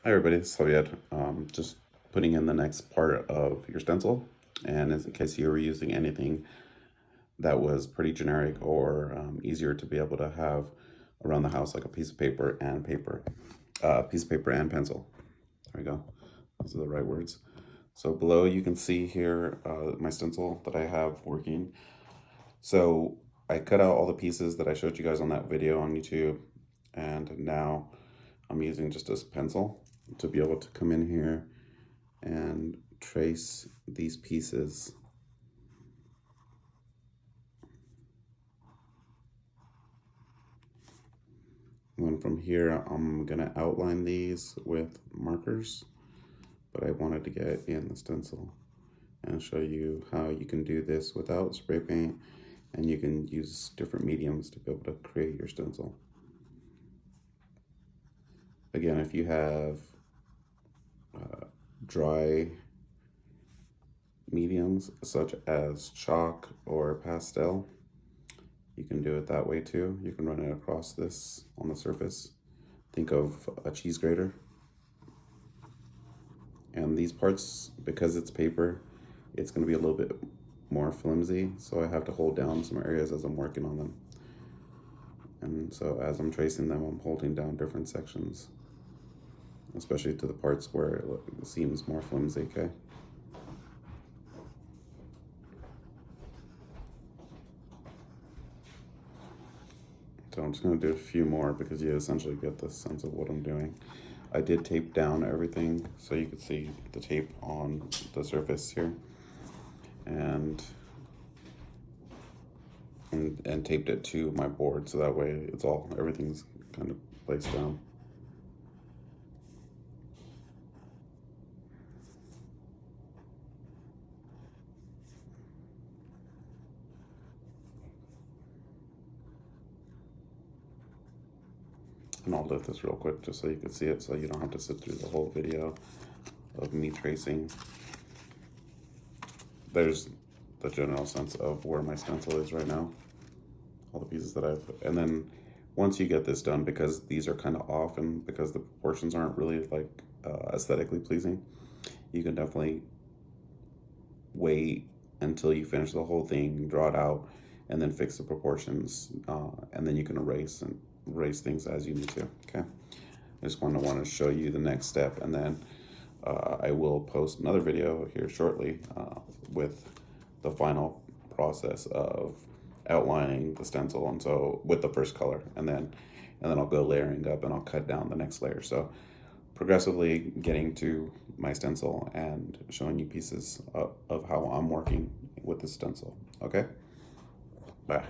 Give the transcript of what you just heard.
Hi everybody, it's Javier. Just putting in the next part of your stencil, and in case you were using anything that was pretty generic or easier to be able to have around the house, like a piece of paper and pencil. There we go. Those are the right words. So below you can see here my stencil that I have working. So I cut out all the pieces that I showed you guys on that video on YouTube, and now I'm using just this pencil to be able to come in here and trace these pieces. And then from here, I'm gonna outline these with markers, but I wanted to get in the stencil and show you how you can do this without spray paint, and you can use different mediums to be able to create your stencil. Again, if you have dry mediums such as chalk or pastel, you can do it that way too. You can run it across this on the surface. Think of a cheese grater. And these parts, because it's paper, it's going to be a little bit more flimsy, so I have to hold down some areas as I'm working on them. And so as I'm tracing them, I'm holding down different sections, especially to the parts where it seems more flimsy, okay? So I'm just going to do a few more because you essentially get the sense of what I'm doing. I did tape down everything so you could see the tape on the surface here, and taped it to my board so that way everything's kind of placed down. And I'll lift this real quick just so you can see it, so you don't have to sit through the whole video of me tracing. There's the general sense of where my stencil is right now, all the pieces that and then once you get this done, because these are kind of off and because the proportions aren't really like aesthetically pleasing, you can definitely wait until you finish the whole thing, draw it out, and then fix the proportions, and then you can erase things as you need to. Okay, I just want to show you the next step, and then I will post another video here shortly with the final process of outlining the stencil, and so with the first color, and then I'll go layering up and I'll cut down the next layer. So progressively getting to my stencil and showing you pieces of how I'm working with the stencil. Okay, bye.